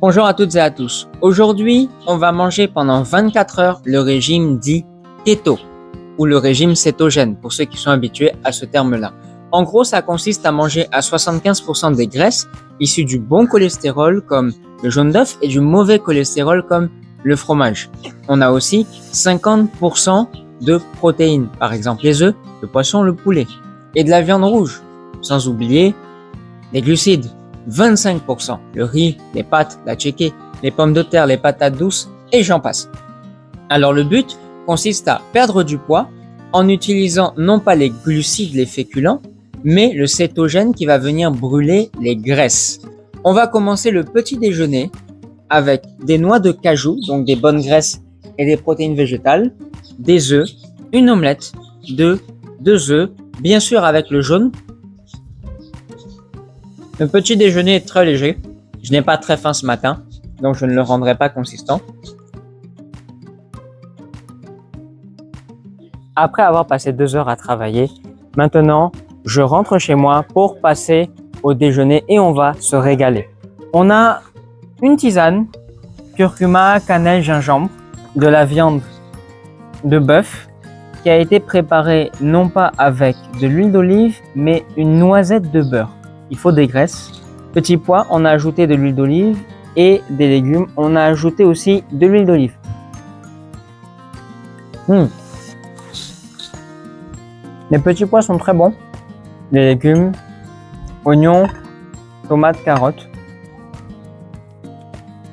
Bonjour à toutes et à tous. Aujourd'hui, on va manger pendant 24 heures le régime dit keto ou le régime cétogène pour ceux qui sont habitués à ce terme-là. En gros, ça consiste à manger à 75% des graisses issues du bon cholestérol comme le jaune d'œuf et du mauvais cholestérol comme le fromage. On a aussi 50% de protéines, par exemple les œufs, le poisson, le poulet, et de la viande rouge, sans oublier les glucides. 25%, le riz, les pâtes, la tchéké, les pommes de terre, les patates douces et j'en passe. Alors le but consiste à perdre du poids en utilisant non pas les glucides, les féculents, mais le cétogène qui va venir brûler les graisses. On va commencer le petit déjeuner avec des noix de cajou, donc des bonnes graisses et des protéines végétales, des œufs, une omelette, deux œufs, bien sûr avec le jaune. Le petit déjeuner est très léger. Je n'ai pas très faim ce matin, donc je ne le rendrai pas consistant. Après avoir passé 2 heures à travailler, maintenant, je rentre chez moi pour passer au déjeuner et on va se régaler. On a une tisane, curcuma, cannelle, gingembre, de la viande de bœuf qui a été préparée non pas avec de l'huile d'olive, mais une noisette de beurre. Il faut des graisses. Petit pois, on a ajouté de l'huile d'olive et des légumes. On a ajouté aussi de l'huile d'olive. Les petits pois sont très bons. Les légumes, oignons, tomates, carottes.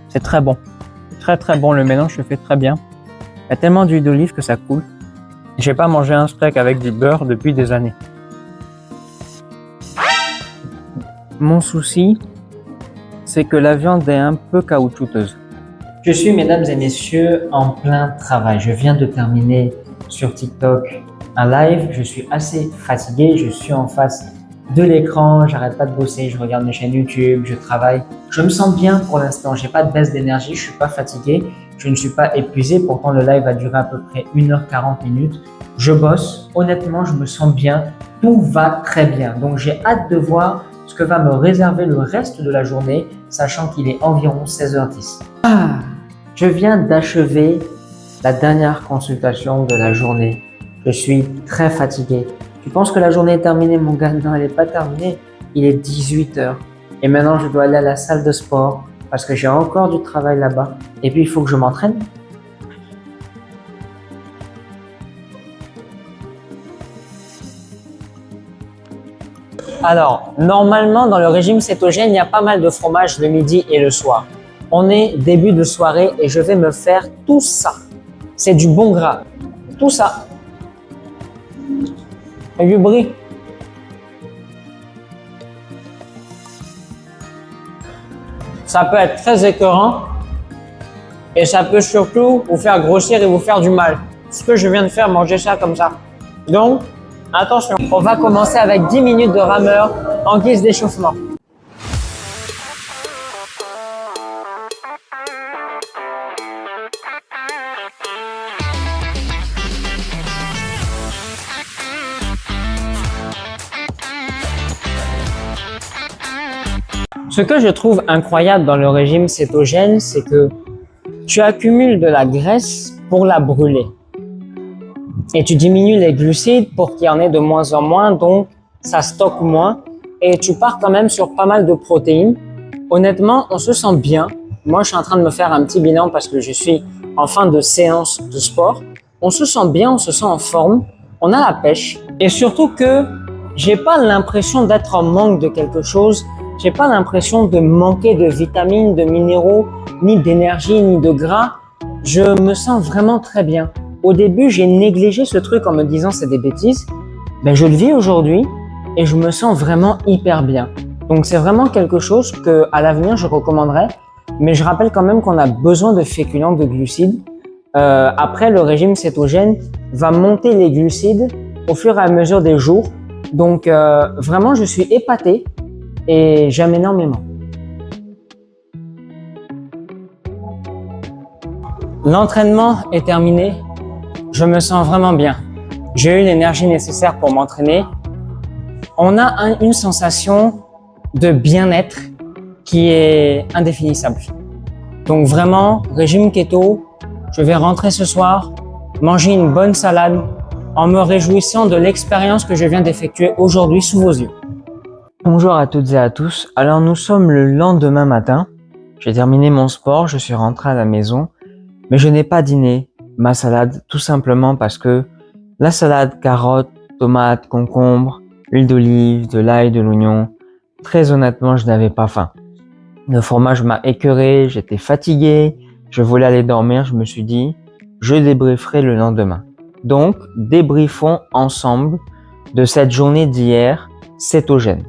C'est très bon. Très très bon. Le mélange se fait très bien. Il y a tellement d'huile d'olive que ça coule. J'ai pas mangé un steak avec du beurre depuis des années. Mon souci, c'est que la viande est un peu caoutchouteuse. Je suis, mesdames et messieurs, en plein travail. Je viens de terminer sur TikTok un live. Je suis assez fatigué. Je suis en face de l'écran. J'arrête pas de bosser. Je regarde mes chaînes YouTube. Je travaille. Je me sens bien pour l'instant. J'ai pas de baisse d'énergie. Je suis pas fatigué. Je ne suis pas épuisé. Pourtant, le live a duré à peu près 1h40 minutes. Je bosse. Honnêtement, je me sens bien. Tout va très bien. Donc, j'ai hâte de voir ce que va me réserver le reste de la journée, sachant qu'il est environ 16h10. Je viens d'achever la dernière consultation de la journée. Je suis très fatigué. Tu penses que la journée est terminée, mon gars? Non, elle n'est pas terminée. Il est 18h. Et maintenant, je dois aller à la salle de sport parce que j'ai encore du travail là-bas. Et puis, il faut que je m'entraîne. Alors, normalement, dans le régime cétogène, il y a pas mal de fromage le midi et le soir. On est début de soirée et je vais me faire tout ça. C'est du bon gras. Tout ça. Et du brie. Ça peut être très écœurant et ça peut surtout vous faire grossir et vous faire du mal. Ce que je viens de faire, manger ça comme ça. Donc, attention, on va commencer avec 10 minutes de rameur en guise d'échauffement. Ce que je trouve incroyable dans le régime cétogène, c'est que tu accumules de la graisse pour la brûler. Et tu diminues les glucides pour qu'il y en ait de moins en moins, donc ça stocke moins. Et tu pars quand même sur pas mal de protéines. Honnêtement, on se sent bien. Moi, je suis en train de me faire un petit bilan parce que je suis en fin de séance de sport. On se sent bien, on se sent en forme. On a la pêche. Et surtout que j'ai pas l'impression d'être en manque de quelque chose. J'ai pas l'impression de manquer de vitamines, de minéraux, ni d'énergie, ni de gras. Je me sens vraiment très bien. Au début, j'ai négligé ce truc en me disant c'est des bêtises. Mais je le vis aujourd'hui et je me sens vraiment hyper bien. Donc c'est vraiment quelque chose que à l'avenir je recommanderais. Mais je rappelle quand même qu'on a besoin de féculents, de glucides. Après, le régime cétogène va monter les glucides au fur et à mesure des jours. Donc vraiment, je suis épaté et j'aime énormément. L'entraînement est terminé. Je me sens vraiment bien. J'ai eu l'énergie nécessaire pour m'entraîner. On a une sensation de bien-être qui est indéfinissable. Donc vraiment, régime keto, je vais rentrer ce soir, manger une bonne salade en me réjouissant de l'expérience que je viens d'effectuer aujourd'hui sous vos yeux. Bonjour à toutes et à tous. Alors nous sommes le lendemain matin. J'ai terminé mon sport, je suis rentré à la maison, mais je n'ai pas dîné ma salade tout simplement parce que la salade, carottes, tomates, concombres, huile d'olive, de l'ail, de l'oignon, très honnêtement, je n'avais pas faim. Le fromage m'a écœuré, j'étais fatigué, je voulais aller dormir, je me suis dit, je débrieferai le lendemain. Donc, débriefons ensemble de cette journée d'hier cétogène.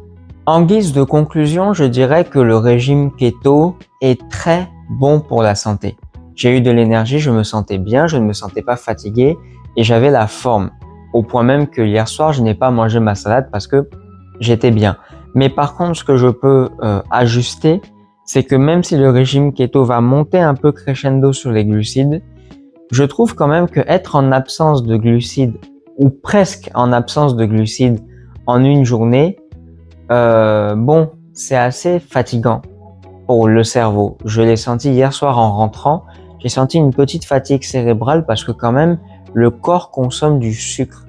En guise de conclusion, je dirais que le régime keto est très bon pour la santé. J'ai eu de l'énergie, je me sentais bien, je ne me sentais pas fatigué et j'avais la forme. Au point même que hier soir, je n'ai pas mangé ma salade parce que j'étais bien. Mais par contre, ce que je peux ajuster, c'est que même si le régime keto va monter un peu crescendo sur les glucides, je trouve quand même que être en absence de glucides ou presque en absence de glucides en une journée, bon, c'est assez fatigant pour le cerveau. Je l'ai senti hier soir en rentrant, j'ai senti une petite fatigue cérébrale parce que quand même, le corps consomme du sucre.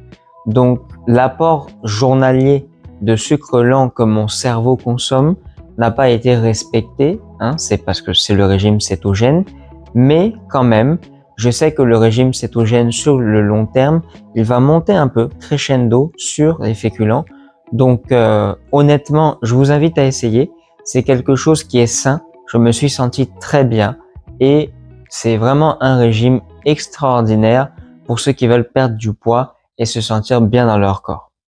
Donc, l'apport journalier de sucre lent que mon cerveau consomme n'a pas été respecté, c'est parce que c'est le régime cétogène, mais quand même, je sais que le régime cétogène sur le long terme, il va monter un peu crescendo sur les féculents. Donc honnêtement, je vous invite à essayer, c'est quelque chose qui est sain, je me suis senti très bien et c'est vraiment un régime extraordinaire pour ceux qui veulent perdre du poids et se sentir bien dans leur corps.